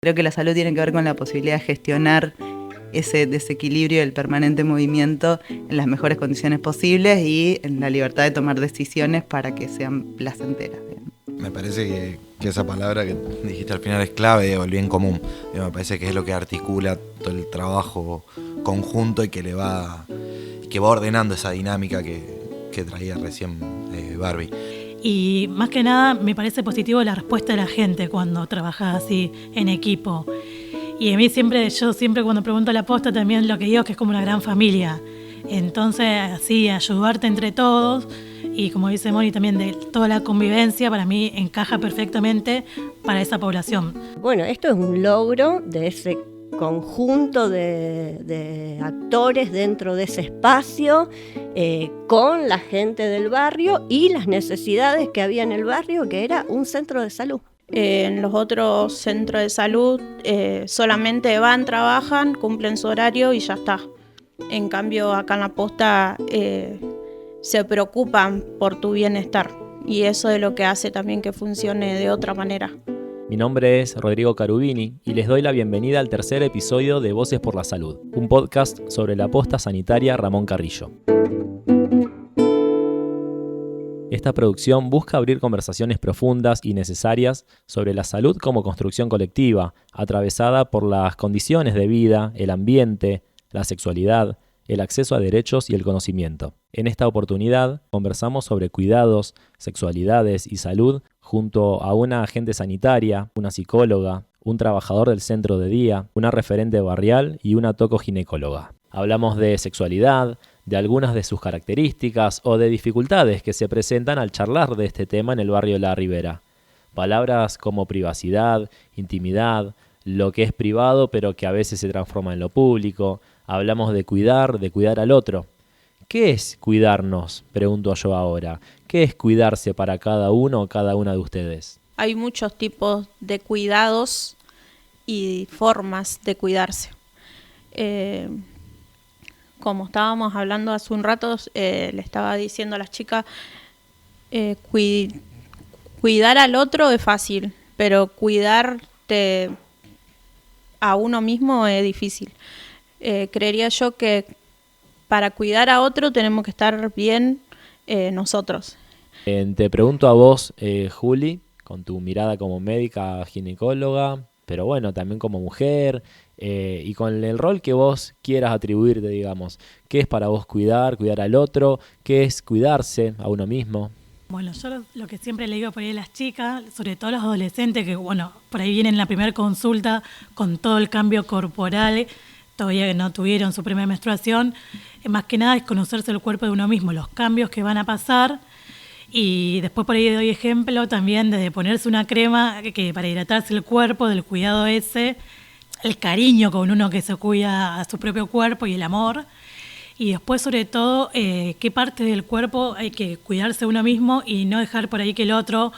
Creo que la salud tiene que ver con la posibilidad de gestionar ese desequilibrio del permanente movimiento en las mejores condiciones posibles y en la libertad de tomar decisiones para que sean placenteras. Me parece que esa palabra que dijiste al final es clave, o el bien común. Me parece que es lo que articula todo el trabajo conjunto y que va ordenando esa dinámica que traía recién Barbie. Y más que nada me parece positivo la respuesta de la gente cuando trabajas así en equipo. Y a mí yo siempre cuando pregunto a la posta también lo que digo es que es como una gran familia. Entonces así ayudarte entre todos y como dice Moni también de toda la convivencia para mí encaja perfectamente para esa población. Bueno, esto es un logro de ese conjunto de actores dentro de ese espacio con la gente del barrio y las necesidades que había en el barrio, que era un centro de salud. En los otros centros de salud solamente van, trabajan, cumplen su horario y ya está. En cambio acá en la posta se preocupan por tu bienestar y eso es lo que hace también que funcione de otra manera. Mi nombre es Rodrigo Carubini y les doy la bienvenida al tercer episodio de Voces por la Salud, un podcast sobre la posta sanitaria Ramón Carrillo. Esta producción busca abrir conversaciones profundas y necesarias sobre la salud como construcción colectiva, atravesada por las condiciones de vida, el ambiente, la sexualidad, el acceso a derechos y el conocimiento. En esta oportunidad conversamos sobre cuidados, sexualidades y salud junto a una agente sanitaria, una psicóloga, un trabajador del centro de día, una referente barrial y una tocoginecóloga. Hablamos de sexualidad, de algunas de sus características o de dificultades que se presentan al charlar de este tema en el barrio La Ribera. Palabras como privacidad, intimidad, lo que es privado pero que a veces se transforma en lo público. Hablamos de cuidar al otro. ¿Qué es cuidarnos? Pregunto yo ahora. ¿Qué es cuidarse para cada uno o cada una de ustedes? Hay muchos tipos de cuidados y formas de cuidarse. Como estábamos hablando hace un rato, le estaba diciendo a las chicas, cuidar al otro es fácil, pero cuidarte a uno mismo es difícil. Creería yo que para cuidar a otro tenemos que estar bien nosotros. Te pregunto a vos, Juli, con tu mirada como médica, ginecóloga, pero bueno, también como mujer, y con el rol que vos quieras atribuirte, digamos. ¿Qué es para vos cuidar al otro? ¿Qué es cuidarse a uno mismo? Bueno, yo lo que siempre le digo por ahí a las chicas, sobre todo a los adolescentes, que bueno, por ahí vienen en la primera consulta con todo el cambio corporal, todavía no tuvieron su primera menstruación, más que nada es conocerse el cuerpo de uno mismo, los cambios que van a pasar, y después por ahí doy ejemplo también de ponerse una crema que para hidratarse el cuerpo, del cuidado ese, el cariño con uno que se cuida a su propio cuerpo y el amor. Y después, sobre todo, qué parte del cuerpo hay que cuidarse uno mismo y no dejar por ahí que el otro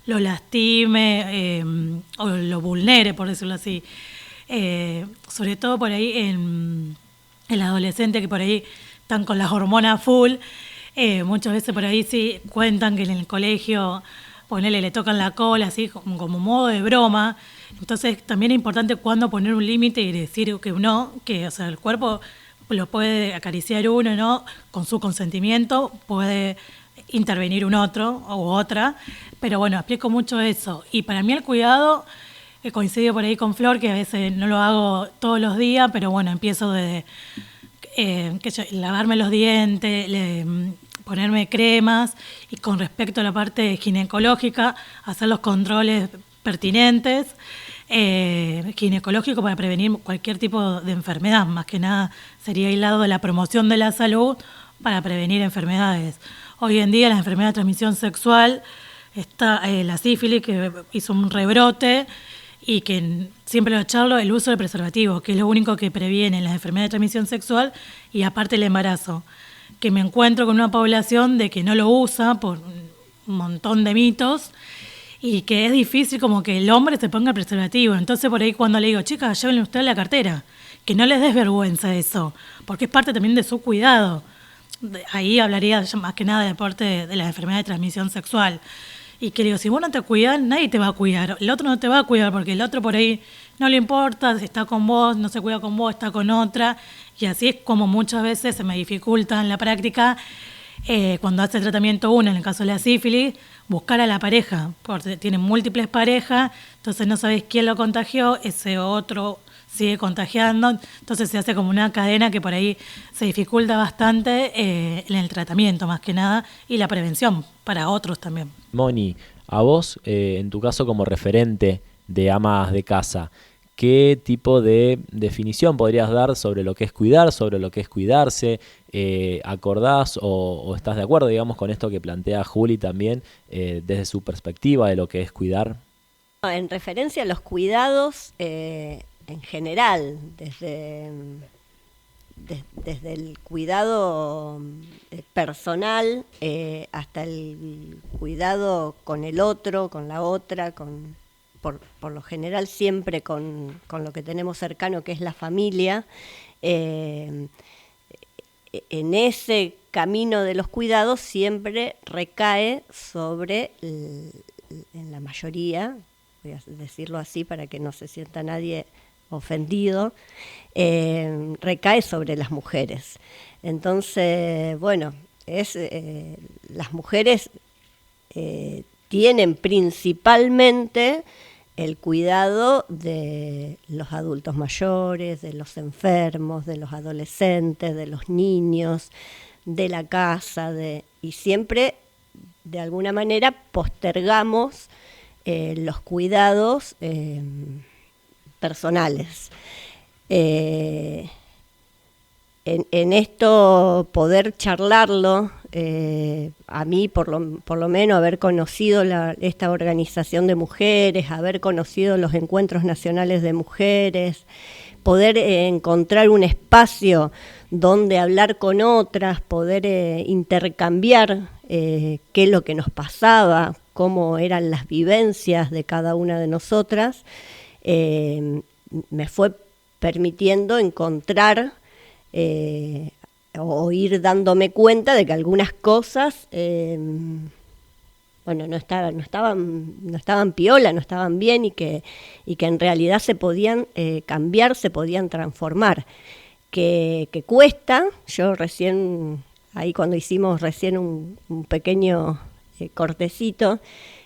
lo lastime o lo vulnere, por decirlo así. Sobre todo por ahí en el adolescente que por ahí están con las hormonas full. Muchas veces por ahí sí cuentan que en el colegio le tocan la cola, así como modo de broma. Entonces también es importante cuándo poner un límite y decir que no, que o sea, el cuerpo lo puede acariciar uno, ¿no? Con su consentimiento puede intervenir un otro u otra, pero bueno, explico mucho eso. Y para mí el cuidado, coincido por ahí con Flor, que a veces no lo hago todos los días, pero bueno, empiezo de lavarme los dientes, ponerme cremas, y con respecto a la parte ginecológica, hacer los controles pertinentes, ginecológico para prevenir cualquier tipo de enfermedad. Más que nada sería aislado de la promoción de la salud para prevenir enfermedades. Hoy en día la enfermedad de transmisión sexual está la sífilis, que hizo un rebrote, y que siempre lo charlo, el uso del preservativo, que es lo único que previene las enfermedades de transmisión sexual y aparte el embarazo. Que me encuentro con una población de que no lo usa por un montón de mitos y que es difícil como que el hombre se ponga el preservativo. Entonces por ahí cuando le digo, chicas, llévenle ustedes la cartera, que no les des vergüenza eso, porque es parte también de su cuidado. Ahí hablaría más que nada de parte de la enfermedad de transmisión sexual. Y que le digo, si vos no te cuidás, nadie te va a cuidar. El otro no te va a cuidar porque el otro por ahí no le importa, está con vos, no se cuida con vos, está con otra. Y así es como muchas veces se me dificulta en la práctica, cuando hace el tratamiento uno, en el caso de la sífilis, buscar a la pareja, porque tienen múltiples parejas, entonces no sabés quién lo contagió, ese otro sigue contagiando, entonces se hace como una cadena que por ahí se dificulta bastante en el tratamiento más que nada y la prevención para otros también. Moni, a vos, en tu caso como referente de amas de casa, ¿qué tipo de definición podrías dar sobre lo que es cuidar, sobre lo que es cuidarse? ¿Acordás o estás de acuerdo, digamos, con esto que plantea Juli también desde su perspectiva de lo que es cuidar? En referencia a los cuidados en general, desde el cuidado personal hasta el cuidado con el otro, con la otra, por lo general siempre con lo que tenemos cercano, que es la familia. En ese camino de los cuidados siempre recae sobre, en la mayoría, voy a decirlo así para que no se sienta nadie ofendido, recae sobre las mujeres. Entonces, bueno, las mujeres tienen principalmente el cuidado de los adultos mayores, de los enfermos, de los adolescentes, de los niños, de la casa, y siempre, de alguna manera, postergamos los cuidados personales. En esto poder charlarlo, a mí por lo menos haber conocido esta organización de mujeres, haber conocido los encuentros nacionales de mujeres, poder encontrar un espacio donde hablar con otras, poder intercambiar qué es lo que nos pasaba, cómo eran las vivencias de cada una de nosotras, me fue permitiendo encontrar o ir dándome cuenta de que algunas cosas no estaban piola, no estaban bien y que en realidad se podían cambiar, se podían transformar, que cuesta. Yo recién, ahí cuando hicimos recién un pequeño cortecito,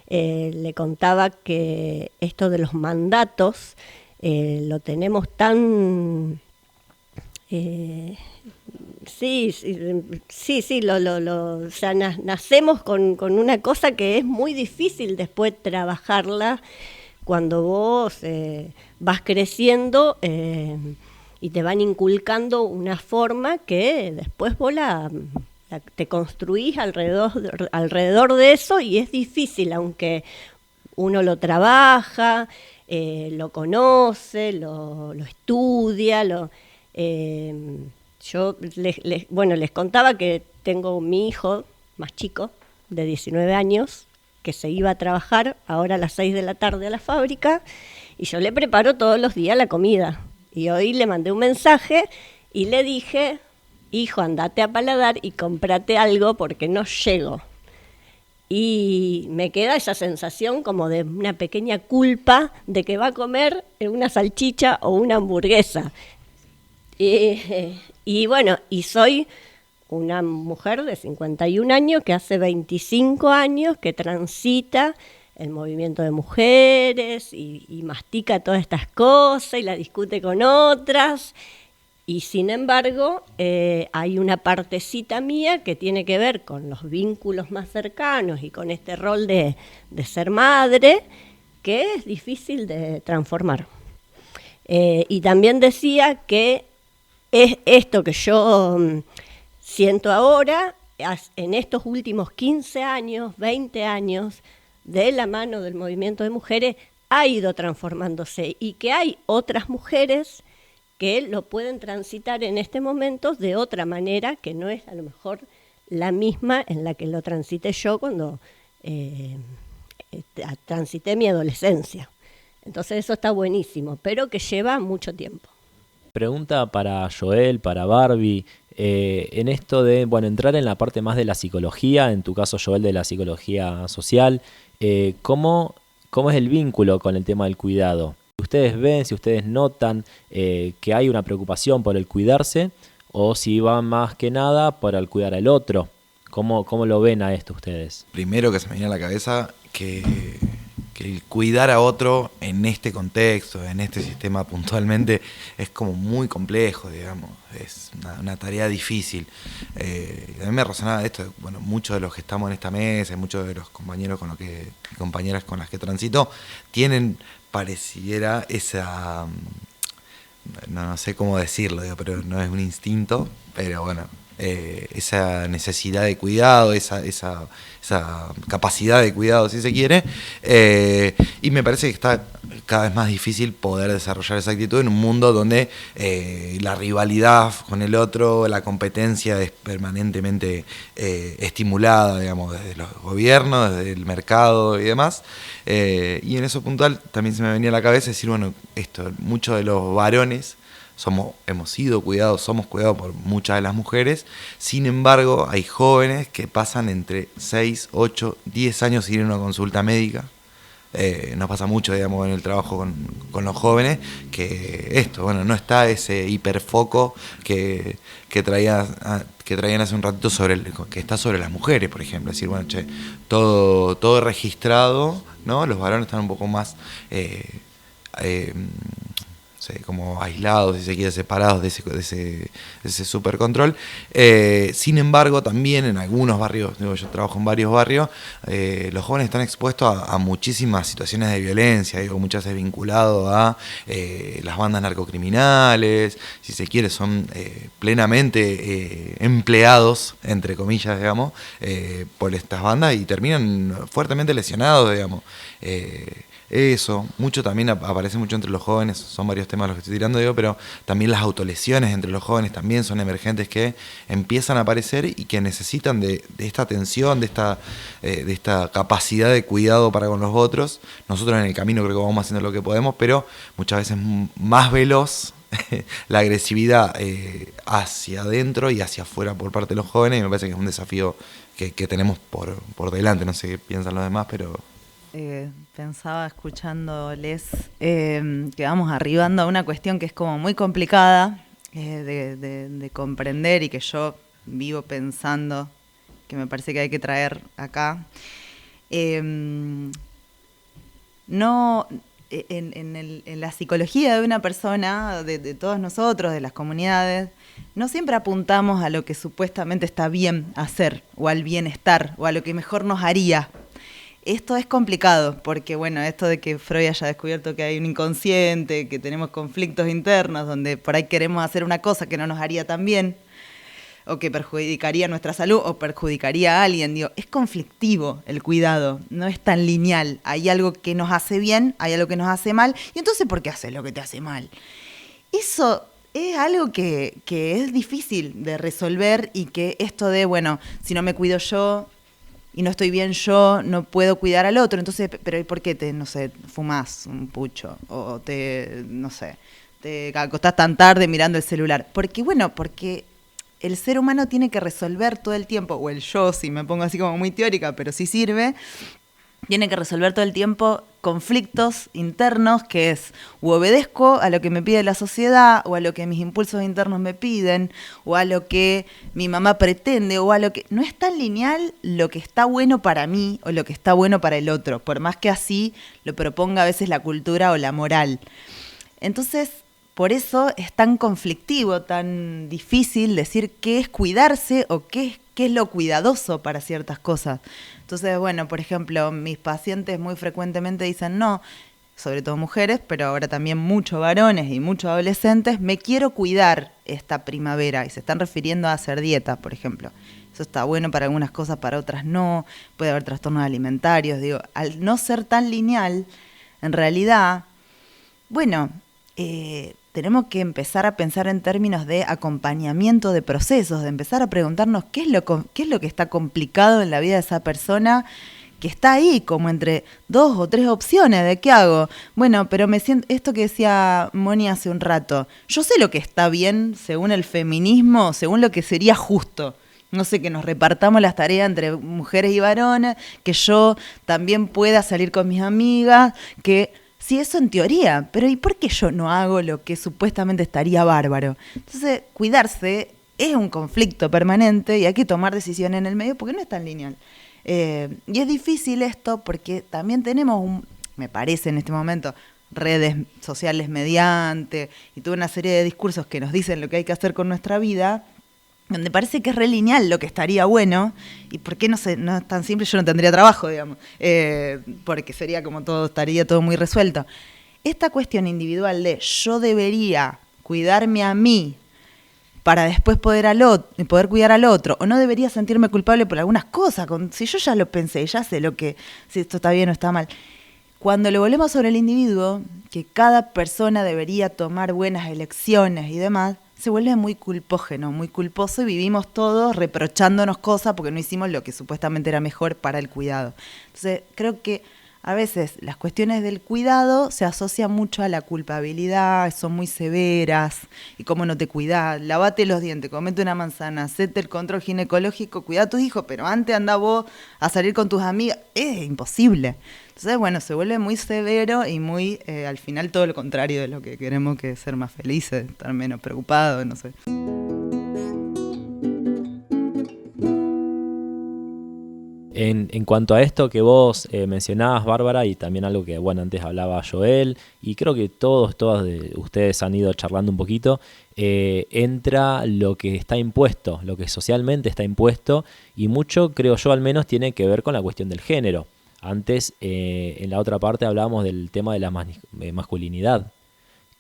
le contaba que esto de los mandatos lo tenemos tan... o sea, nacemos con una cosa que es muy difícil después trabajarla cuando vos vas creciendo y te van inculcando una forma que después vos te construís alrededor de eso, y es difícil, aunque uno lo trabaja, lo conoce, lo estudia, yo les contaba que tengo mi hijo más chico, de 19 años, que se iba a trabajar ahora a las 6 de la tarde a la fábrica, y yo le preparo todos los días la comida. Y hoy le mandé un mensaje y le dije: hijo, andate a Paladar y cómprate algo porque no llego. Y me queda esa sensación como de una pequeña culpa de que va a comer una salchicha o una hamburguesa. Y bueno, y soy una mujer de 51 años que hace 25 años que transita el movimiento de mujeres y mastica todas estas cosas y la discute con otras. Y sin embargo, hay una partecita mía que tiene que ver con los vínculos más cercanos y con este rol de ser madre, que es difícil de transformar. Y también decía que es esto que yo siento ahora, en estos últimos 15 años, 20 años, de la mano del movimiento de mujeres, ha ido transformándose, y que hay otras mujeres que lo pueden transitar en este momento de otra manera, que no es a lo mejor la misma en la que lo transité yo cuando transité mi adolescencia. Entonces eso está buenísimo, pero que lleva mucho tiempo. Pregunta para Joel, para Barbie, en esto de entrar en la parte más de la psicología, en tu caso, Joel, de la psicología social. ¿cómo es el vínculo con el tema del cuidado? Si ustedes ven, si ustedes notan que hay una preocupación por el cuidarse, o si va más que nada por el cuidar al otro. ¿Cómo lo ven a esto ustedes? Primero que se me viene a la cabeza que el cuidar a otro en este contexto, en este sistema puntualmente, es como muy complejo, digamos. Es una tarea difícil. A mí me resonaba esto, bueno, muchos de los que estamos en esta mesa, muchos de los compañeros y compañeras con las que transito, tienen, pareciera, esa... No sé cómo decirlo, digo, pero no es un instinto, pero bueno, esa necesidad de cuidado, esa capacidad de cuidado, si se quiere, y me parece que está cada vez más difícil poder desarrollar esa actitud en un mundo donde la rivalidad con el otro, la competencia es permanentemente estimulada, digamos, desde los gobiernos, desde el mercado y demás. Y en eso puntual también se me venía a la cabeza decir, bueno, muchos de los varones hemos sido cuidados, somos cuidados por muchas de las mujeres. Sin embargo, hay jóvenes que pasan entre 6, 8, 10 años sin ir a una consulta médica. Nos pasa mucho, digamos, en el trabajo con los jóvenes, que no está ese hiperfoco que traían hace un ratito que está sobre las mujeres, por ejemplo. Es decir, bueno, todo registrado, ¿no? Los varones están un poco más como aislados, si se quiere, separados de ese supercontrol. Sin embargo, también en algunos barrios, yo trabajo en varios barrios, los jóvenes están expuestos a muchísimas situaciones de violencia, muchas veces vinculado a las bandas narcocriminales, si se quiere, son plenamente empleados, entre comillas, digamos, por estas bandas y terminan fuertemente lesionados, digamos. Eso, mucho también aparece mucho entre los jóvenes, son varios temas los que estoy tirando, pero también las autolesiones entre los jóvenes también son emergentes que empiezan a aparecer y que necesitan de esta atención, de esta capacidad de cuidado para con los otros. Nosotros en el camino creo que vamos haciendo lo que podemos, pero muchas veces más veloz la agresividad hacia adentro y hacia afuera por parte de los jóvenes, y me parece que es un desafío que tenemos por delante. No sé qué piensan los demás, pero... Pensaba escuchándoles que vamos arribando a una cuestión que es como muy complicada de comprender y que yo vivo pensando, que me parece que hay que traer acá. No, en la psicología de una persona, de todos nosotros, de las comunidades, no siempre apuntamos a lo que supuestamente está bien hacer, o al bienestar, o a lo que mejor nos haría. Esto es complicado, porque bueno, esto de que Freud haya descubierto que hay un inconsciente, que tenemos conflictos internos, donde por ahí queremos hacer una cosa que no nos haría tan bien, o que perjudicaría nuestra salud, o perjudicaría a alguien, es conflictivo el cuidado, no es tan lineal. Hay algo que nos hace bien, hay algo que nos hace mal, y entonces, ¿por qué haces lo que te hace mal? Eso es algo que es difícil de resolver, y que esto de, bueno, si no me cuido yo y no estoy bien yo, no puedo cuidar al otro. Entonces, pero ¿por qué fumás un pucho? O te acostás tan tarde mirando el celular. Porque el ser humano tiene que resolver todo el tiempo, o el yo, si me pongo así como muy teórica, pero sí sirve, tiene que resolver todo el tiempo conflictos internos, que es, o obedezco a lo que me pide la sociedad, o a lo que mis impulsos internos me piden, o a lo que mi mamá pretende, o a lo que... No es tan lineal lo que está bueno para mí o lo que está bueno para el otro, por más que así lo proponga a veces la cultura o la moral. Entonces, por eso es tan conflictivo, tan difícil decir qué es cuidarse o qué es lo cuidadoso para ciertas cosas. Entonces, bueno, por ejemplo, mis pacientes muy frecuentemente dicen, no, sobre todo mujeres, pero ahora también muchos varones y muchos adolescentes, me quiero cuidar esta primavera, y se están refiriendo a hacer dieta, por ejemplo. Eso está bueno para algunas cosas, para otras no, puede haber trastornos alimentarios. Al no ser tan lineal, en realidad, bueno, tenemos que empezar a pensar en términos de acompañamiento de procesos, de empezar a preguntarnos qué es lo que está complicado en la vida de esa persona que está ahí, como entre 2 o 3 opciones de qué hago. Bueno, pero me siento, esto que decía Moni hace un rato, yo sé lo que está bien según el feminismo, según lo que sería justo. no sé, que nos repartamos las tareas entre mujeres y varones, que yo también pueda salir con mis amigas, que sí, eso en teoría, pero ¿y por qué yo no hago lo que supuestamente estaría bárbaro? Entonces, cuidarse es un conflicto permanente y hay que tomar decisiones en el medio porque no es tan lineal. Y es difícil esto porque también tenemos, me parece en este momento, redes sociales mediante y toda una serie de discursos que nos dicen lo que hay que hacer con nuestra vida, donde parece que es re lineal lo que estaría bueno, y por qué no es tan simple, yo no tendría trabajo, digamos, porque sería como estaría todo muy resuelto. Esta cuestión individual de yo debería cuidarme a mí para después poder cuidar al otro, o no debería sentirme culpable por algunas cosas, si yo ya lo pensé, ya sé si esto está bien o está mal. Cuando lo volvemos sobre el individuo, que cada persona debería tomar buenas elecciones y demás, se vuelve muy culpógeno, muy culposo y vivimos todos reprochándonos cosas porque no hicimos lo que supuestamente era mejor para el cuidado. Entonces, creo que a veces las cuestiones del cuidado se asocian mucho a la culpabilidad, son muy severas, y cómo no te cuidás, lavate los dientes, comete una manzana, hacete el control ginecológico, cuidá a tus hijos, pero antes andá vos a salir con tus amigas, es imposible. Entonces, bueno, se vuelve muy severo y muy, al final, todo lo contrario de lo que queremos, que es ser más felices, estar menos preocupados, no sé. En cuanto a esto que vos mencionabas, Bárbara, y también algo que antes hablaba Joel, y creo que todas de ustedes han ido charlando un poquito, entra lo que está impuesto, lo que socialmente está impuesto, y mucho, creo yo al menos, tiene que ver con la cuestión del género. Antes, en la otra parte, hablábamos del tema de la masculinidad.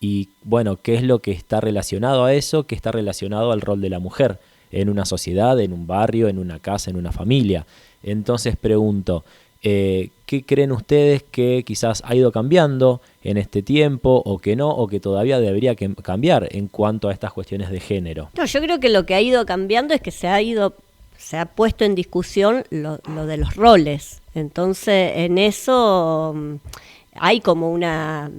Y bueno, ¿qué es lo que está relacionado a eso? ¿Qué está relacionado al rol de la mujer en una sociedad, en un barrio, en una casa, en una familia? Entonces pregunto, ¿qué creen ustedes que quizás ha ido cambiando en este tiempo o que no, o que todavía debería cambiar en cuanto a estas cuestiones de género? No, yo creo que lo que ha ido cambiando es que se ha puesto en discusión lo de los roles. Entonces, en eso hay como una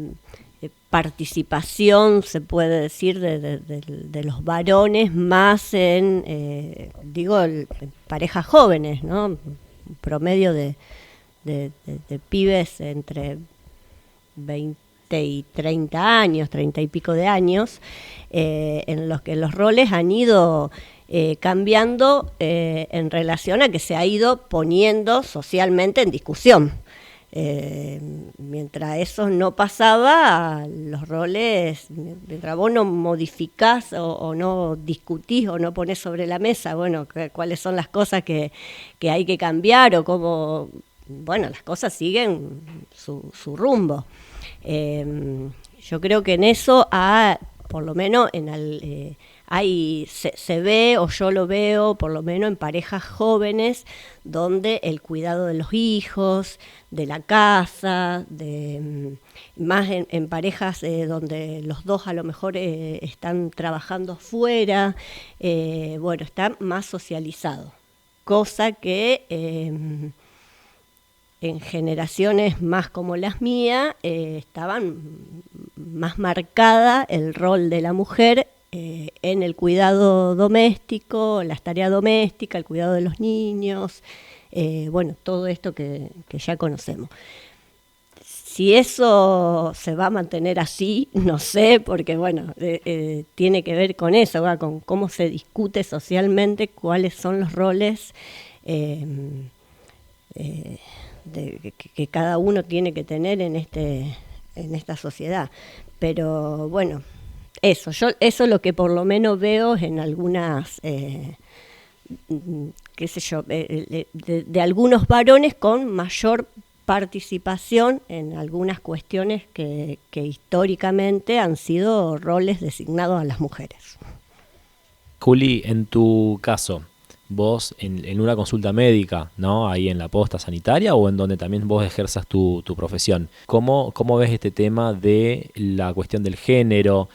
participación, se puede decir, de los varones más en parejas jóvenes, ¿no? Un promedio de pibes entre 20 y 30 años, 30 y pico de años, en los que los roles han ido cambiando en relación a que se ha ido poniendo socialmente en discusión. Mientras eso no pasaba, los roles, mientras vos no modificás o no discutís o no ponés sobre la mesa, cuáles son las cosas que hay que cambiar o cómo, las cosas siguen su rumbo. Yo creo que en eso por lo menos se ve, o yo lo veo, por lo menos en parejas jóvenes, donde el cuidado de los hijos, de la casa, más en parejas donde los dos a lo mejor están trabajando fuera, está más socializado. Cosa que en generaciones más como las mías estaban más marcada el rol de la mujer en el cuidado doméstico, las tareas domésticas, el cuidado de los niños, todo esto que ya conocemos. Si eso se va a mantener así, no sé, porque tiene que ver con eso, con cómo se discute socialmente cuáles son los roles que cada uno tiene que tener en esta sociedad. Pero eso es lo que por lo menos veo en algunas, de algunos varones con mayor participación en algunas cuestiones que históricamente han sido roles designados a las mujeres. Juli, en tu caso, vos en una consulta médica, ¿no? Ahí en la posta sanitaria o en donde también vos ejerzas tu profesión. ¿Cómo ves este tema de la cuestión del género?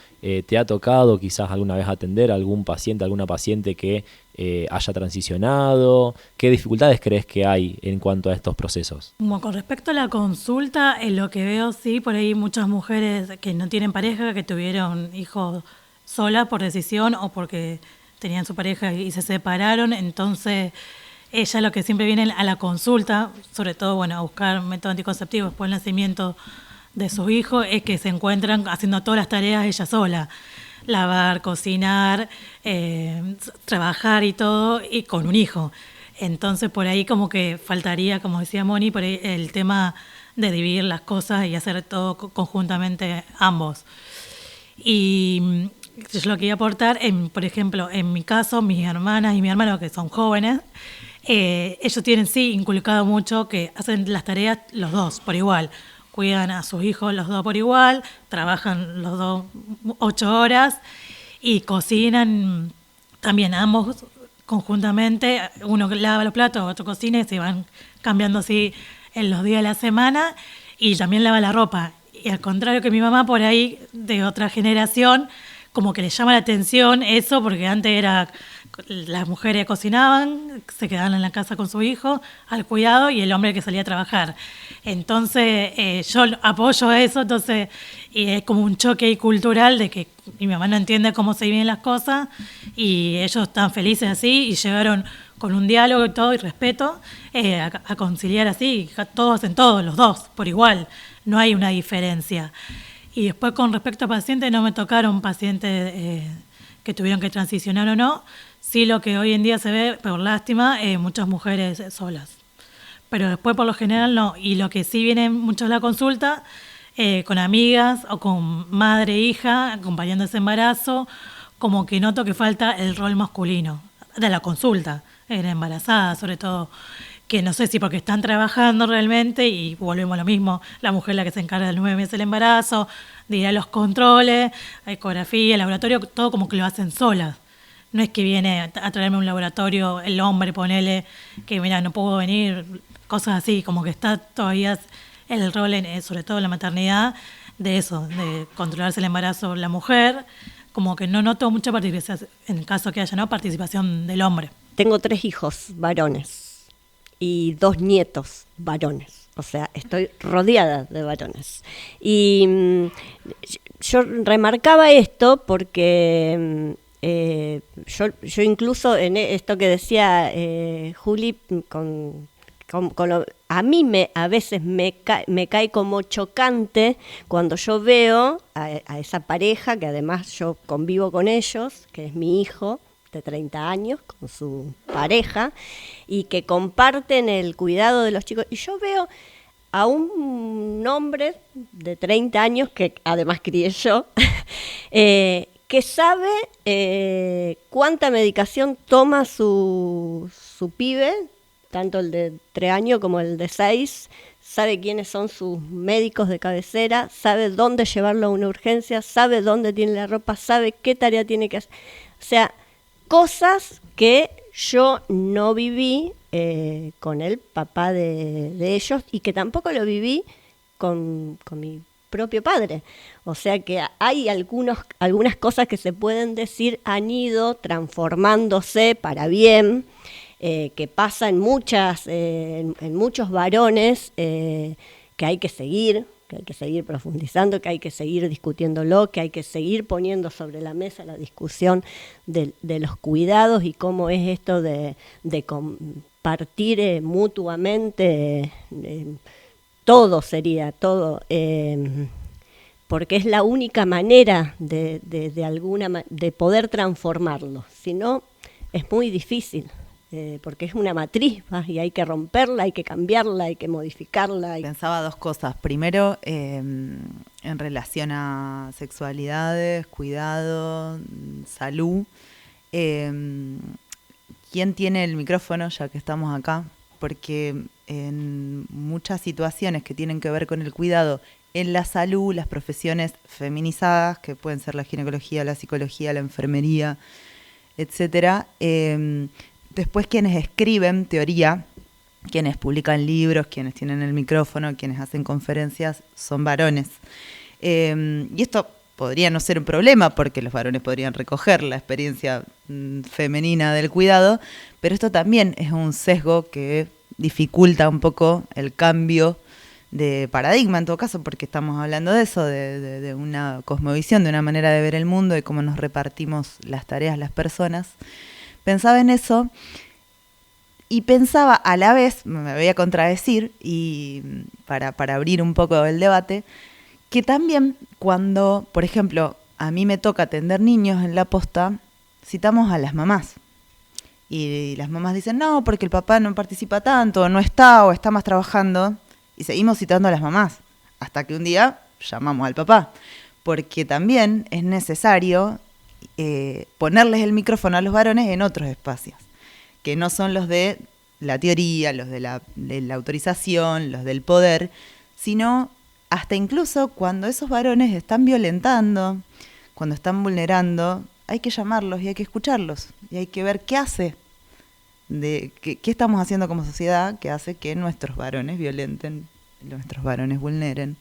¿Te ha tocado quizás alguna vez atender a algún paciente, alguna paciente que haya transicionado? ¿Qué dificultades crees que hay en cuanto a estos procesos? Como con respecto a la consulta, en lo que veo, sí, por ahí muchas mujeres que no tienen pareja, que tuvieron hijos solas por decisión o porque tenían su pareja y se separaron, entonces ella lo que siempre viene a la consulta, sobre todo, bueno, a buscar métodos anticonceptivos después del nacimiento de sus hijos, es que se encuentran haciendo todas las tareas ella sola. Lavar, cocinar, trabajar y todo, y con un hijo. Entonces por ahí como que faltaría, como decía Moni, por ahí el tema de dividir las cosas y hacer todo conjuntamente ambos. Y yo lo quería aportar, por ejemplo, en mi caso, mis hermanas y mi hermano, que son jóvenes, ellos tienen sí inculcado mucho que hacen las tareas los dos por igual. Cuidan a sus hijos los dos por igual, trabajan los dos 8 horas y cocinan también ambos conjuntamente. Uno lava los platos, otro cocina y se van cambiando así en los días de la semana, y también lava la ropa. Y al contrario que mi mamá, por ahí, de otra generación, como que le llama la atención eso, porque antes era las mujeres cocinaban, se quedaban en la casa con su hijo al cuidado y el hombre que salía a trabajar. Entonces yo apoyo eso, entonces es como un choque ahí cultural de que mi mamá no entiende cómo se viven las cosas y ellos están felices así y llegaron con un diálogo y todo y respeto a conciliar así, todos hacen todo, los dos, por igual, no hay una diferencia. Y después con respecto a pacientes, no me tocaron pacientes que tuvieron que transicionar o no. Sí, lo que hoy en día se ve, por lástima, muchas mujeres solas. Pero después, por lo general, no. Y lo que sí viene mucho a la consulta, con amigas o con madre e hija, acompañando ese embarazo, como que noto que falta el rol masculino de la consulta, en embarazada sobre todo. Que no sé si porque están trabajando realmente, y volvemos a lo mismo, la mujer es la que se encarga de los 9 meses del embarazo, de ir a los controles, a ecografía, laboratorio, todo como que lo hacen solas. No es que viene a traerme un laboratorio el hombre, ponele, que mira, no puedo venir, cosas así, como que está todavía el rol, sobre todo en la maternidad, de eso, de controlarse el embarazo la mujer, como que no noto mucha participación, en el caso que haya, ¿no?, participación del hombre. Tengo 3 hijos varones y 2 nietos varones, o sea, estoy rodeada de varones. Y yo remarcaba esto porque yo incluso en esto que decía Juli, a mí a veces me cae como chocante cuando yo veo a esa pareja, que además yo convivo con ellos, que es mi hijo de 30 años, con su pareja, y que comparten el cuidado de los chicos. Y yo veo a un hombre de 30 años, que además crié yo, que sabe cuánta medicación toma su pibe, tanto el de 3 años como el de 6, sabe quiénes son sus médicos de cabecera, sabe dónde llevarlo a una urgencia, sabe dónde tiene la ropa, sabe qué tarea tiene que hacer. O sea, cosas que yo no viví con el papá de ellos, y que tampoco lo viví con mi propio padre. O sea que hay algunas cosas que se pueden decir han ido transformándose para bien, que pasa en muchos varones, que hay que seguir profundizando, que hay que seguir discutiéndolo, que hay que seguir poniendo sobre la mesa la discusión de los cuidados y cómo es esto de compartir mutuamente, todo, porque es la única manera de poder transformarlo. Si no, es muy difícil. Porque es una matriz, y hay que romperla, hay que cambiarla, hay que modificarla. Pensaba 2 cosas. Primero, en relación a sexualidades, cuidado, salud. ¿Quién tiene el micrófono, ya que estamos acá? Porque en muchas situaciones que tienen que ver con el cuidado en la salud, las profesiones feminizadas, que pueden ser la ginecología, la psicología, la enfermería, etcétera, después quienes escriben teoría, quienes publican libros, quienes tienen el micrófono, quienes hacen conferencias, son varones. Y esto podría no ser un problema, porque los varones podrían recoger la experiencia femenina del cuidado, pero esto también es un sesgo que dificulta un poco el cambio de paradigma en todo caso, porque estamos hablando de eso, de una cosmovisión, de una manera de ver el mundo, de cómo nos repartimos las tareas las personas. Pensaba en eso y pensaba a la vez, me voy a contradecir, y para abrir un poco el debate, que también cuando, por ejemplo, a mí me toca atender niños en la posta, citamos a las mamás. Y las mamás dicen, no, porque el papá no participa tanto, o no está, o está más trabajando. Y seguimos citando a las mamás, hasta que un día llamamos al papá. Porque también es necesario ponerles el micrófono a los varones en otros espacios, que no son los de la teoría, los de la autorización, los del poder, sino hasta incluso cuando esos varones están violentando, cuando están vulnerando, hay que llamarlos y hay que escucharlos y hay que ver qué hace, qué estamos haciendo como sociedad que hace que nuestros varones violenten, nuestros varones vulneren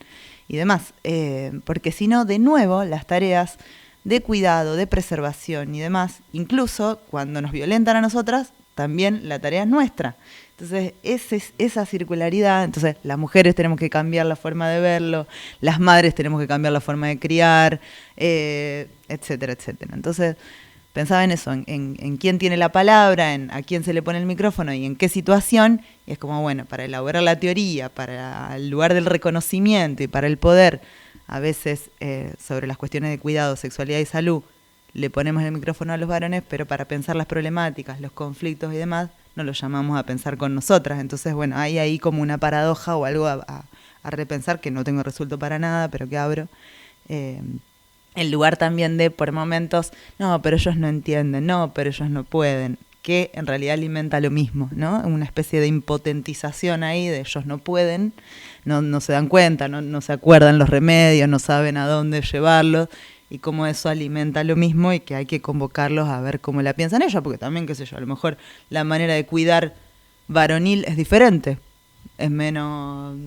y demás. Porque si no, de nuevo, las tareas de cuidado, de preservación y demás, incluso cuando nos violentan a nosotras, también la tarea es nuestra. Entonces, esa circularidad, entonces las mujeres tenemos que cambiar la forma de verlo, las madres tenemos que cambiar la forma de criar, etcétera, etcétera. Entonces, pensaba en eso, en quién tiene la palabra, en a quién se le pone el micrófono y en qué situación, y es como, bueno, para elaborar la teoría, para el lugar del reconocimiento y para el poder, a veces sobre las cuestiones de cuidado, sexualidad y salud, le ponemos el micrófono a los varones, pero para pensar las problemáticas, los conflictos y demás, no los llamamos a pensar con nosotras. Entonces, bueno, hay ahí como una paradoja o algo a repensar que no tengo resuelto para nada, pero que abro. El lugar también de, por momentos, no, pero ellos no entienden, no, pero ellos no pueden, que en realidad alimenta lo mismo, ¿no? Una especie de impotentización ahí de ellos no pueden, no se dan cuenta, no se acuerdan los remedios, no saben a dónde llevarlos, y cómo eso alimenta lo mismo y que hay que convocarlos a ver cómo la piensan ellos, porque también, qué sé yo, a lo mejor la manera de cuidar varonil es diferente, es menos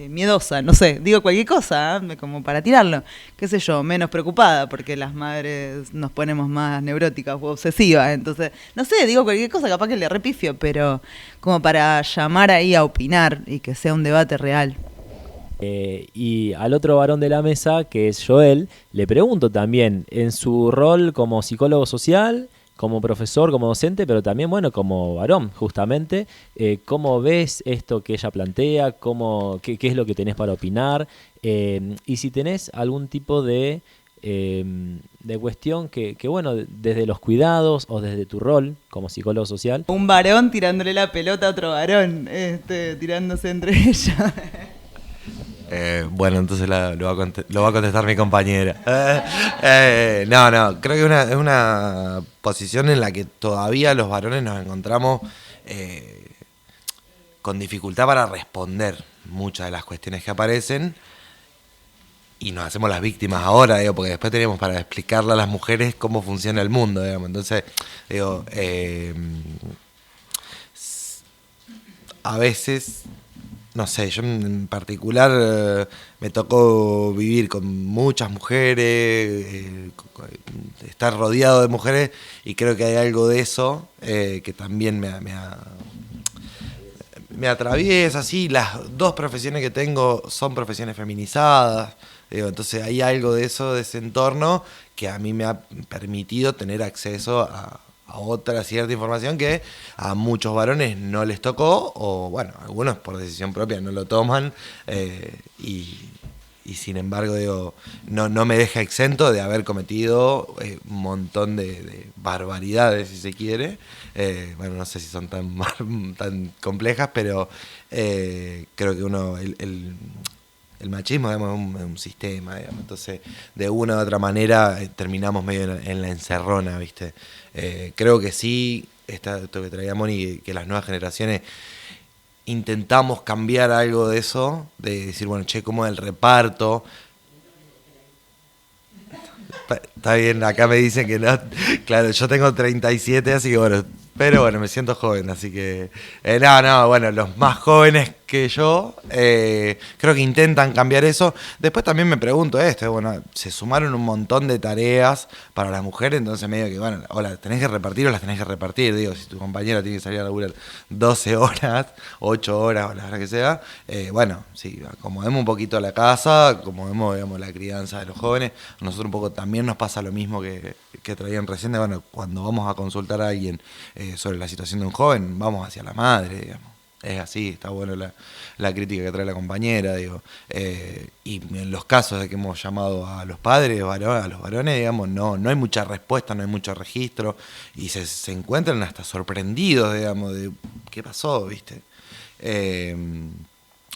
miedosa, no sé, digo cualquier cosa, como para tirarlo, qué sé yo, menos preocupada, porque las madres nos ponemos más neuróticas o obsesivas, entonces, no sé, digo cualquier cosa, capaz que le repifio, pero como para llamar ahí a opinar y que sea un debate real. Y al otro varón de la mesa, que es Joel, le pregunto también, en su rol como psicólogo social, como profesor, como docente, pero también, bueno, como varón, justamente, ¿cómo ves esto que ella plantea? ¿Qué es lo que tenés para opinar? Y si tenés algún tipo de cuestión que, bueno, desde los cuidados o desde tu rol como psicólogo social. Un varón tirándole la pelota a otro varón, tirándose entre ellos. Bueno, entonces lo va a contestar mi compañera. No, creo que es una posición en la que todavía los varones nos encontramos con dificultad para responder muchas de las cuestiones que aparecen y nos hacemos las víctimas ahora, porque después tenemos para explicarle a las mujeres cómo funciona el mundo, digamos. Entonces, a veces... No sé, yo en particular me tocó vivir con muchas mujeres, estar rodeado de mujeres, y creo que hay algo de eso que también me atraviesa. Sí, las dos profesiones que tengo son profesiones feminizadas, entonces hay algo de eso, de ese entorno, que a mí me ha permitido tener acceso a otra cierta información que a muchos varones no les tocó, o bueno, algunos por decisión propia no lo toman, y sin embargo no me deja exento de haber cometido un montón de barbaridades, si se quiere. Bueno, no sé si son tan complejas, pero creo que el machismo, digamos, es un sistema, digamos. Entonces, de una u otra manera terminamos medio en la encerrona, ¿viste? Creo que sí, esto que traía Moni, que las nuevas generaciones intentamos cambiar algo de eso, de decir, bueno, ¿cómo es el reparto? Está bien, acá me dicen que no. Claro, yo tengo 37, así que bueno, Pero bueno, me siento joven, así que... bueno, los más jóvenes que yo creo que intentan cambiar eso. Después también me pregunto bueno, se sumaron un montón de tareas para las mujeres, entonces medio que, bueno, o las tenés que repartir o las tenés que repartir. Digo, si tu compañera tiene que salir a laburar 12 horas, 8 horas o la hora que sea, bueno, sí, acomodemos un poquito la casa, acomodemos, digamos, la crianza de los jóvenes. A nosotros un poco también nos pasa lo mismo que traían recién, de, bueno, cuando vamos a consultar a alguien sobre la situación de un joven, vamos hacia la madre, digamos. Es así, está bueno la crítica que trae la compañera, digo. Y en los casos de que hemos llamado a los padres, a los varones, digamos, no hay mucha respuesta, no hay mucho registro, y se encuentran hasta sorprendidos, digamos, de qué pasó, ¿viste?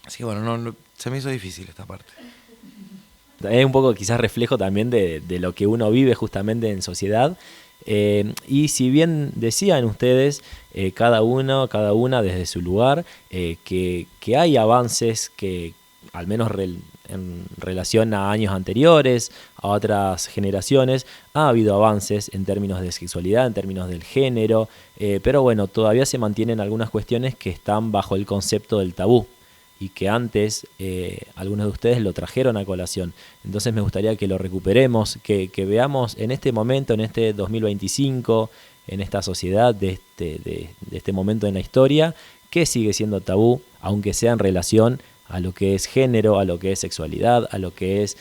Así que bueno, se me hizo difícil esta parte. Es un poco quizás reflejo también de lo que uno vive justamente en sociedad. Y si bien decían ustedes, cada una desde su lugar, que hay avances que, al menos en relación a años anteriores, a otras generaciones, ha habido avances en términos de sexualidad, en términos del género, pero bueno, todavía se mantienen algunas cuestiones que están bajo el concepto del tabú, y que antes algunos de ustedes lo trajeron a colación. Entonces me gustaría que lo recuperemos, que veamos en este momento, en este 2025, en esta sociedad de este momento en la historia, que sigue siendo tabú, aunque sea en relación a lo que es género, a lo que es sexualidad, a lo que es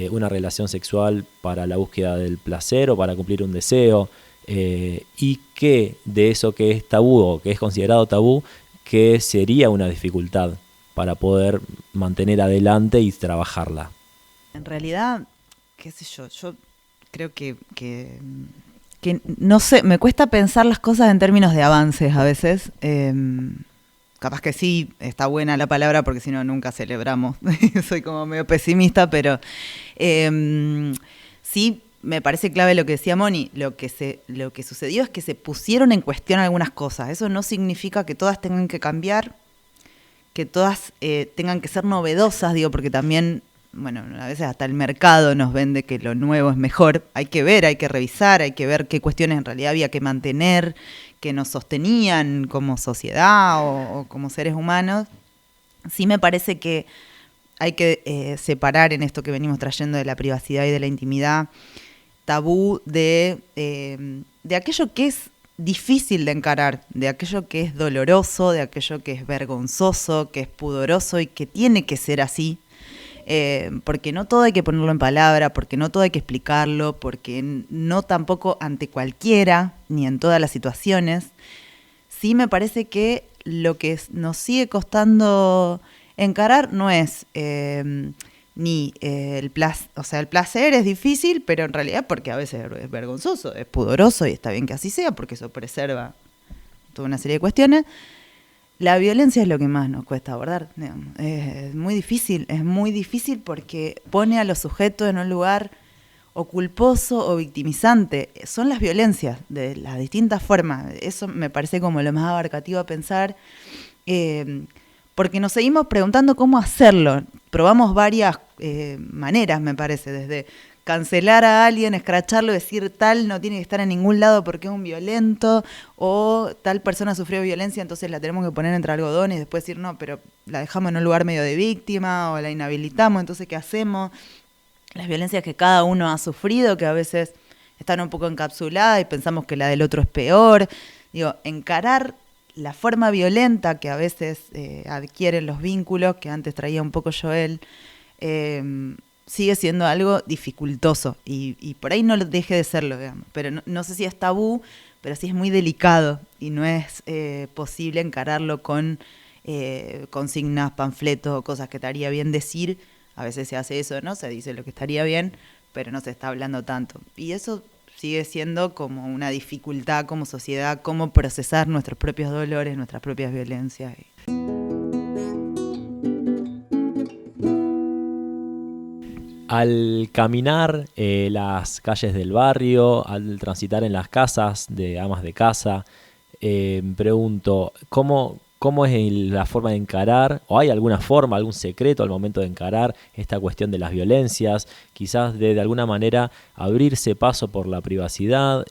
una relación sexual para la búsqueda del placer o para cumplir un deseo, y que de eso que es tabú o que es considerado tabú, que sería una dificultad para poder mantener adelante y trabajarla. En realidad, qué sé yo creo que no sé, me cuesta pensar las cosas en términos de avances a veces. Capaz que sí, está buena la palabra porque si no nunca celebramos. Soy como medio pesimista, pero sí me parece clave lo que decía Moni. Lo que sucedió es que se pusieron en cuestión algunas cosas. Eso no significa que todas tengan que cambiar, que todas tengan que ser novedosas, digo, porque también, bueno, a veces hasta el mercado nos vende que lo nuevo es mejor. Hay que ver, hay que revisar, hay que ver qué cuestiones en realidad había que mantener, que nos sostenían como sociedad o como seres humanos. Sí me parece que hay que separar en esto que venimos trayendo de la privacidad y de la intimidad, tabú de aquello que es difícil de encarar, de aquello que es doloroso, de aquello que es vergonzoso, que es pudoroso y que tiene que ser así, porque no todo hay que ponerlo en palabra, porque no todo hay que explicarlo, porque no tampoco ante cualquiera, ni en todas las situaciones. Sí me parece que lo que nos sigue costando encarar no es ni el placer, o sea, el placer es difícil, pero en realidad porque a veces es vergonzoso, es pudoroso y está bien que así sea, porque eso preserva toda una serie de cuestiones. La violencia es lo que más nos cuesta abordar, digamos. Es muy difícil porque pone a los sujetos en un lugar o culposo o victimizante. Son las violencias de las distintas formas. Eso me parece como lo más abarcativo a pensar, porque nos seguimos preguntando cómo hacerlo. Probamos varias maneras, me parece, desde cancelar a alguien, escracharlo, decir tal no tiene que estar en ningún lado porque es un violento, o tal persona sufrió violencia, entonces la tenemos que poner entre algodones y después decir no, pero la dejamos en un lugar medio de víctima, o la inhabilitamos, entonces ¿qué hacemos? Las violencias que cada uno ha sufrido, que a veces están un poco encapsuladas y pensamos que la del otro es peor. Digo, encarar la forma violenta que a veces adquieren los vínculos, que antes traía un poco Joel, sigue siendo algo dificultoso y por ahí no deje de serlo, digamos. Pero no sé si es tabú, pero sí es muy delicado y no es posible encararlo con consignas, panfletos o cosas que estaría bien decir. A veces se hace eso, ¿no? Se dice lo que estaría bien, pero no se está hablando tanto. Y eso sigue siendo como una dificultad como sociedad, cómo procesar nuestros propios dolores, nuestras propias violencias. Al caminar las calles del barrio, al transitar en las casas de amas de casa, pregunto, ¿Cómo es la forma de encarar, o hay alguna forma, algún secreto al momento de encarar esta cuestión de las violencias? Quizás de alguna manera abrirse paso por la privacidad,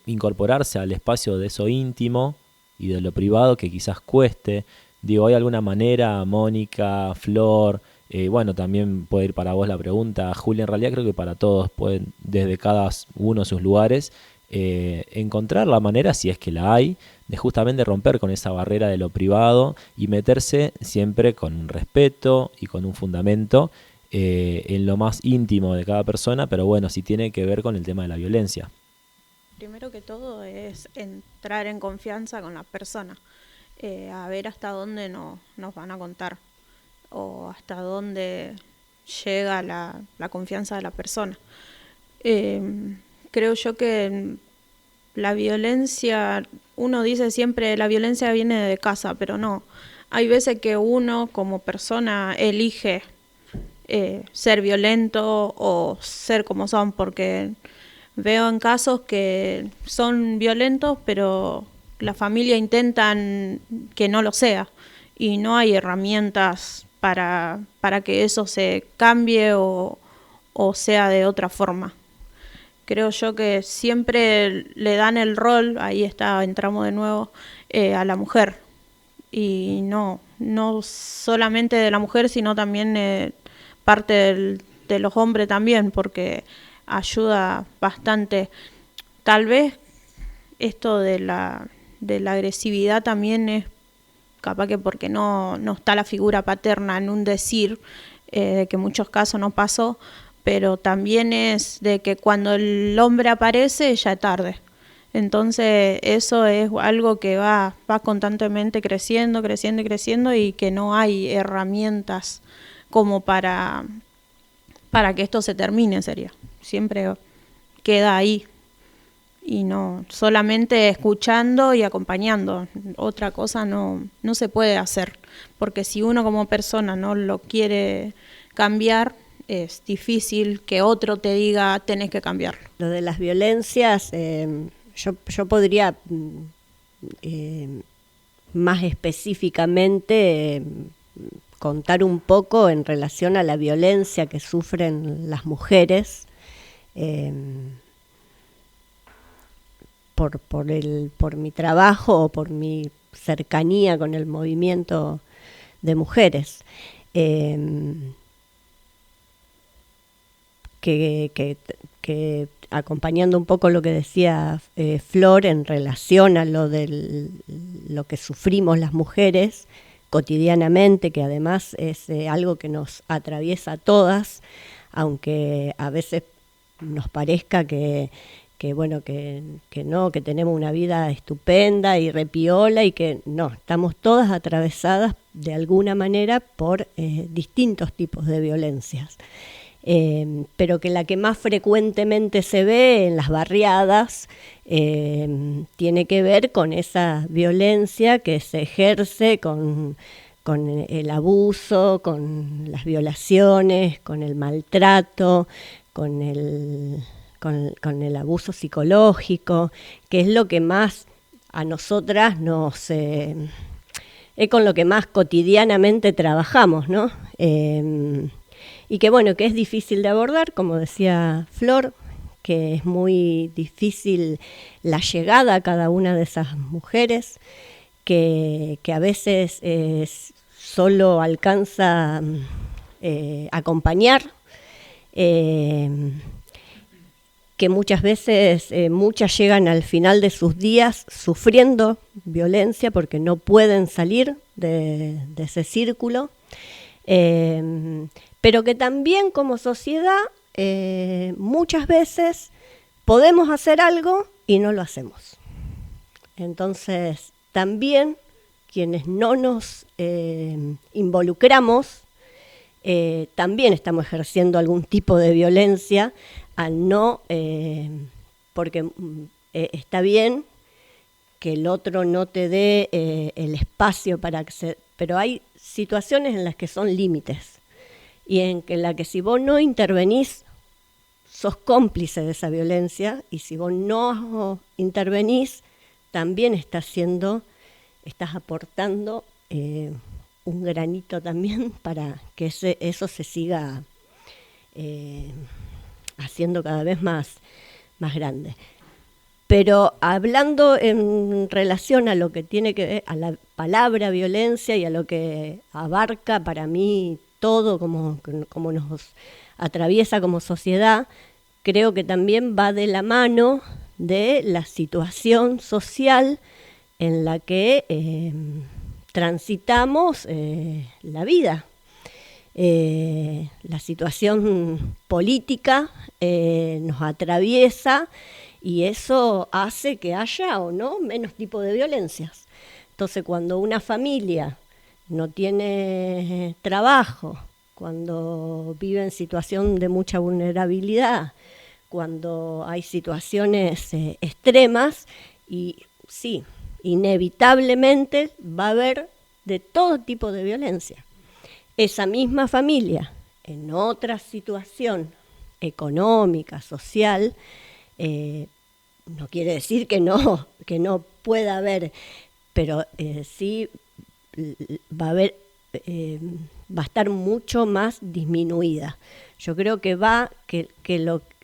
incorporarse al espacio de eso íntimo y de lo privado que quizás cueste. Digo, ¿hay alguna manera, Mónica, Flor? Bueno, también puede ir para vos la pregunta, Julia. En realidad creo que para todos, pueden desde cada uno de sus lugares encontrar la manera, si es que la hay, de justamente romper con esa barrera de lo privado y meterse siempre con un respeto y con un fundamento en lo más íntimo de cada persona, pero bueno, sí tiene que ver con el tema de la violencia. Primero que todo es entrar en confianza con la persona, a ver hasta dónde nos van a contar o hasta dónde llega la confianza de la persona. Creo yo que la violencia, uno dice siempre la violencia viene de casa, pero no. Hay veces que uno como persona elige ser violento o ser como son, porque veo en casos que son violentos, pero la familia intentan que no lo sea y no hay herramientas para que eso se cambie o sea de otra forma. Creo yo que siempre le dan el rol, ahí está, entramos de nuevo, a la mujer. Y no solamente de la mujer, sino también parte de los hombres también, porque ayuda bastante. Tal vez esto de la agresividad también es capaz que porque no está la figura paterna en un decir, que en muchos casos no pasó, pero también es de que cuando el hombre aparece ya es tarde. Entonces eso es algo que va constantemente creciendo y que no hay herramientas como para que esto se termine, sería. Siempre queda ahí y no solamente escuchando y acompañando. Otra cosa no se puede hacer, porque si uno como persona no lo quiere cambiar, es difícil que otro te diga tenés que cambiarlo. Lo de las violencias, yo podría más específicamente contar un poco en relación a la violencia que sufren las mujeres por mi trabajo o por mi cercanía con el movimiento de mujeres. Que acompañando un poco lo que decía Flor en relación a lo que sufrimos las mujeres cotidianamente, que además es algo que nos atraviesa a todas, aunque a veces nos parezca que no, que tenemos una vida estupenda y repiola y que no, estamos todas atravesadas de alguna manera por distintos tipos de violencias. Pero que la que más frecuentemente se ve en las barriadas tiene que ver con esa violencia que se ejerce con el abuso, con las violaciones, con el maltrato, con el abuso psicológico, que es lo que más a nosotras es con lo que más cotidianamente trabajamos, ¿no? Y que bueno, que es difícil de abordar, como decía Flor, que es muy difícil la llegada a cada una de esas mujeres, que a veces solo alcanza acompañar, que muchas veces muchas llegan al final de sus días sufriendo violencia porque no pueden salir de ese círculo. Pero que también como sociedad muchas veces podemos hacer algo y no lo hacemos. Entonces también quienes no nos involucramos también estamos ejerciendo algún tipo de violencia al no, porque está bien que el otro no te dé el espacio para acceder, pero hay situaciones en las que son límites y en la que si vos no intervenís, sos cómplice de esa violencia, y si vos no intervenís, también estás aportando un granito también para que eso se siga haciendo cada vez más grande. Pero hablando en relación a lo que tiene que ver, a la palabra violencia y a lo que abarca para mí todo como nos atraviesa como sociedad, creo que también va de la mano de la situación social en la que transitamos la vida. La situación política nos atraviesa y eso hace que haya o no menos tipo de violencias. Entonces, cuando una familia no tiene trabajo, cuando vive en situación de mucha vulnerabilidad, cuando hay situaciones extremas, y sí, inevitablemente va a haber de todo tipo de violencia. Esa misma familia, en otra situación económica, social, no quiere decir que no pueda haber, pero sí va a haber, va a estar mucho más disminuida. Yo creo que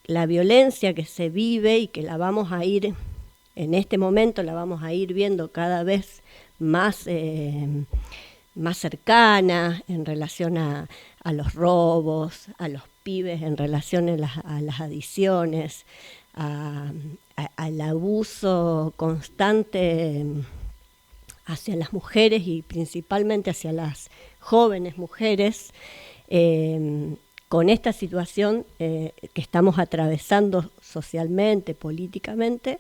la violencia que se vive y que la vamos a ir, en este momento la vamos a ir viendo cada vez más cercana en relación a los robos, a los pibes en relación a las adicciones, al abuso constante hacia las mujeres y principalmente hacia las jóvenes mujeres, con esta situación que estamos atravesando socialmente, políticamente,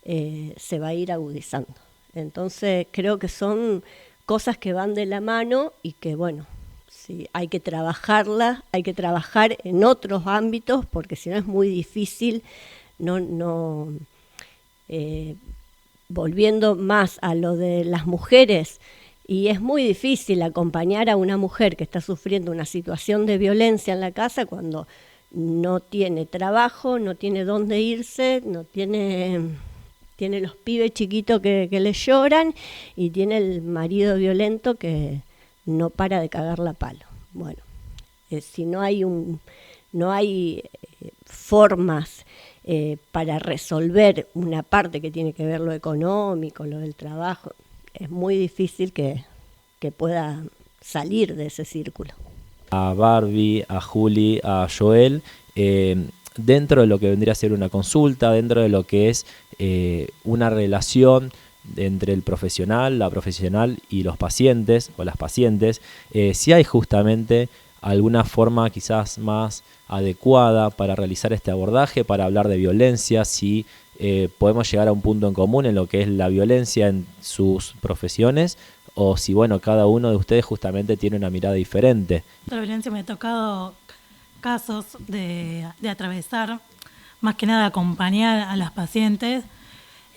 se va a ir agudizando. Entonces creo que son cosas que van de la mano y que, bueno, sí, hay que trabajarlas, hay que trabajar en otros ámbitos, porque si no es muy difícil, volviendo más a lo de las mujeres, y es muy difícil acompañar a una mujer que está sufriendo una situación de violencia en la casa cuando no tiene trabajo, no tiene dónde irse, no tiene los pibes chiquitos que le lloran y tiene el marido violento que no para de cagarla a palo. Bueno, si no hay formas para resolver una parte que tiene que ver lo económico, lo del trabajo, es muy difícil que pueda salir de ese círculo. A Barbie, a Juli, a Joel, dentro de lo que vendría a ser una consulta, dentro de lo que es una relación entre el profesional, la profesional y los pacientes o las pacientes, si hay justamente alguna forma quizás más adecuada para realizar este abordaje, para hablar de violencia, si podemos llegar a un punto en común en lo que es la violencia en sus profesiones, o si, bueno, cada uno de ustedes justamente tiene una mirada diferente. La violencia me ha tocado casos de atravesar, más que nada acompañar a las pacientes,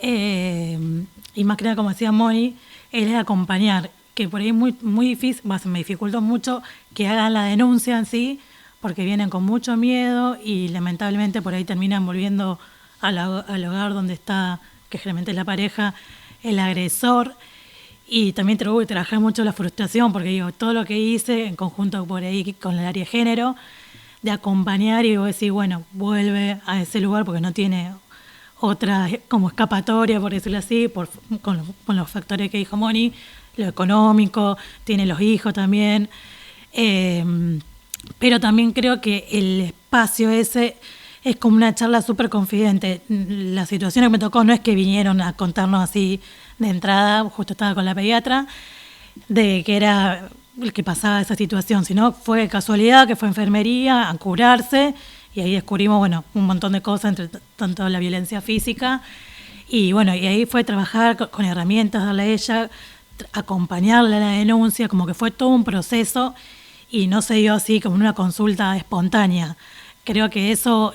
y más que nada, como decía Moni, es acompañar, que por ahí es muy difícil, me dificultó mucho que hagan la denuncia en sí, porque vienen con mucho miedo y lamentablemente por ahí terminan volviendo al hogar donde está, que generalmente es la pareja, el agresor. Y también tuve que trabajar mucho la frustración, porque digo, todo lo que hice en conjunto por ahí con el área de género, de acompañar y decir, bueno, vuelve a ese lugar porque no tiene otra como escapatoria, por decirlo así, con los factores que dijo Moni, lo económico, tiene los hijos también. Pero también creo que el espacio ese es como una charla súper confidente. La situación que me tocó no es que vinieron a contarnos así de entrada, justo estaba con la pediatra, de que era el que pasaba esa situación, sino fue casualidad que fue a enfermería a curarse y ahí descubrimos, bueno, un montón de cosas, entre tanto la violencia física y bueno, y ahí fue trabajar con herramientas, darle a ella, acompañarle a la denuncia, como que fue todo un proceso y no se dio así como una consulta espontánea. Creo que eso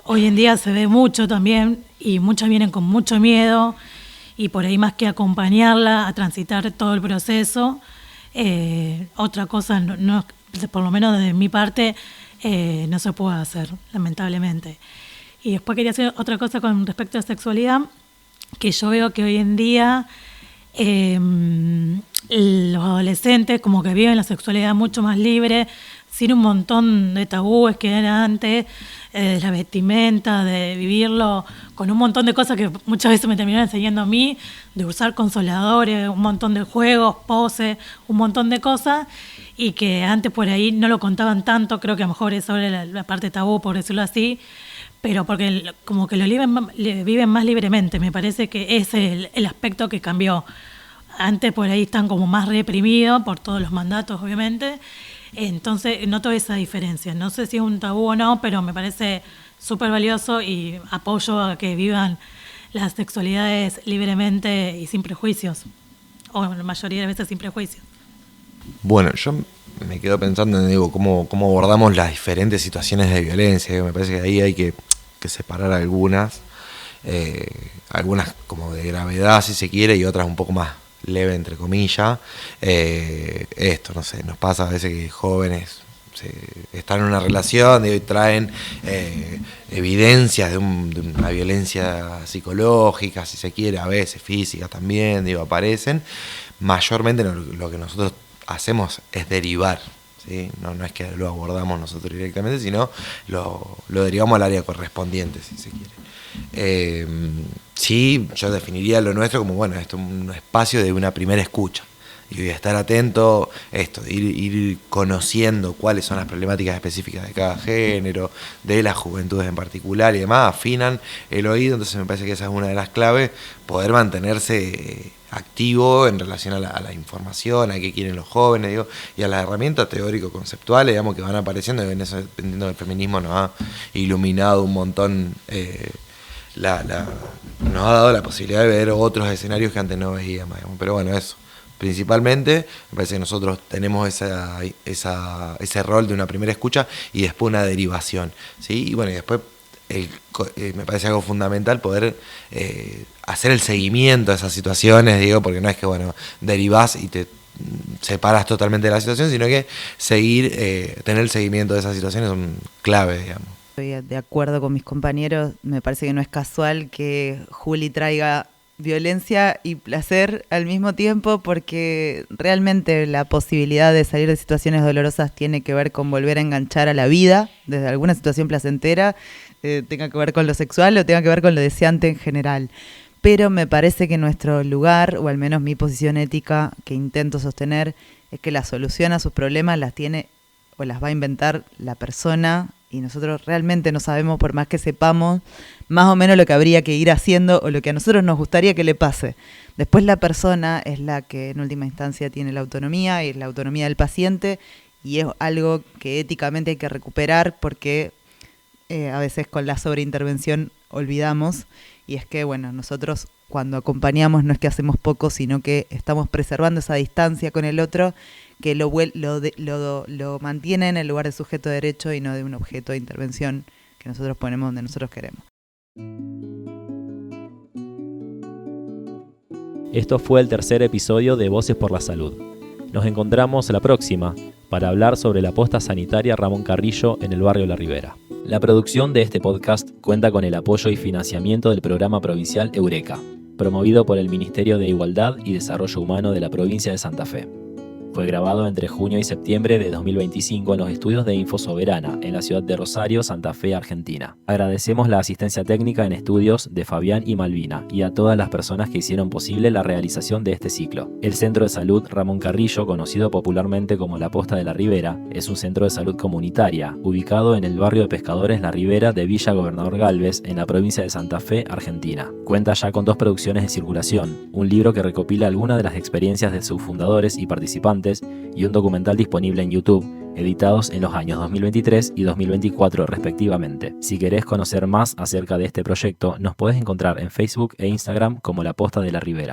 hoy en día se ve mucho también y muchas vienen con mucho miedo y por ahí más que acompañarla a transitar todo el proceso, otra cosa, no, por lo menos desde mi parte, no se puede hacer, lamentablemente. Y después quería hacer otra cosa con respecto a sexualidad, que yo veo que hoy en día los adolescentes como que viven la sexualidad mucho más libre, sin un montón de tabúes que era antes, de la vestimenta, de vivirlo con un montón de cosas que muchas veces me terminaron enseñando a mí, de usar consoladores, un montón de juegos, poses, un montón de cosas, y que antes por ahí no lo contaban tanto, creo que a lo mejor es sobre la parte tabú, por decirlo así, pero porque como que lo viven más libremente. Me parece que ese es el aspecto que cambió. Antes por ahí están como más reprimidos por todos los mandatos, obviamente. Entonces noto esa diferencia. No sé si es un tabú o no, pero me parece súper valioso y apoyo a que vivan las sexualidades libremente y sin prejuicios. O la mayoría de veces sin prejuicios. Bueno, yo me quedo pensando en cómo abordamos las diferentes situaciones de violencia. Me parece que ahí hay que separar algunas como de gravedad si se quiere y otras un poco más leve entre comillas. No sé, nos pasa a veces que jóvenes están en una relación y traen evidencias de una violencia psicológica, si se quiere, a veces física también, aparecen. Mayormente lo que nosotros hacemos es derivar, ¿sí? No es que lo abordamos nosotros directamente, sino lo derivamos al área correspondiente, si se quiere. Sí, yo definiría lo nuestro como, esto es un espacio de una primera escucha. Y voy a estar atento ir conociendo cuáles son las problemáticas específicas de cada género, de las juventudes en particular y demás, afinan el oído. Entonces me parece que esa es una de las claves, poder mantenerse activo en relación a la información, a qué quieren los jóvenes, y a las herramientas teórico-conceptuales, que van apareciendo, y en eso, dependiendo del feminismo, nos ha iluminado un montón, nos ha dado la posibilidad de ver otros escenarios que antes no veíamos, pero eso. Principalmente, me parece que nosotros tenemos ese rol de una primera escucha y después una derivación, ¿sí? Y después me parece algo fundamental poder hacer el seguimiento de esas situaciones, porque no es que, derivás y te separas totalmente de la situación, sino que tener el seguimiento de esas situaciones son clave, Estoy de acuerdo con mis compañeros, me parece que no es casual que Juli traiga violencia y placer al mismo tiempo, porque realmente la posibilidad de salir de situaciones dolorosas tiene que ver con volver a enganchar a la vida desde alguna situación placentera, tenga que ver con lo sexual o tenga que ver con lo deseante en general. Pero me parece que nuestro lugar, o al menos mi posición ética que intento sostener, es que la solución a sus problemas las tiene o las va a inventar la persona, y nosotros realmente no sabemos, por más que sepamos más o menos lo que habría que ir haciendo o lo que a nosotros nos gustaría que le pase. Después la persona es la que en última instancia tiene la autonomía, y es la autonomía del paciente, y es algo que éticamente hay que recuperar, porque a veces con la sobreintervención olvidamos, y es que nosotros cuando acompañamos no es que hacemos poco, sino que estamos preservando esa distancia con el otro, que lo mantiene en el lugar de sujeto de derecho y no de un objeto de intervención que nosotros ponemos donde nosotros queremos. Esto fue el tercer episodio de Voces por la Salud. Nos encontramos la próxima para hablar sobre la posta sanitaria Ramón Carrillo en el barrio La Ribera. La producción de este podcast cuenta con el apoyo y financiamiento del programa provincial Eureka, promovido por el Ministerio de Igualdad y Desarrollo Humano de la provincia de Santa Fe. Fue grabado entre junio y septiembre de 2025 en los estudios de InfoSoberana, en la ciudad de Rosario, Santa Fe, Argentina. Agradecemos la asistencia técnica en estudios de Fabián y Malvina, y a todas las personas que hicieron posible la realización de este ciclo. El Centro de Salud Ramón Carrillo, conocido popularmente como la Posta de la Ribera, es un centro de salud comunitaria, ubicado en el barrio de Pescadores La Ribera de Villa Gobernador Galvez, en la provincia de Santa Fe, Argentina. Cuenta ya con 2 producciones de circulación, un libro que recopila algunas de las experiencias de sus fundadores y participantes, y un documental disponible en YouTube, editados en los años 2023 y 2024 respectivamente. Si querés conocer más acerca de este proyecto, nos podés encontrar en Facebook e Instagram como La Posta de la Ribera.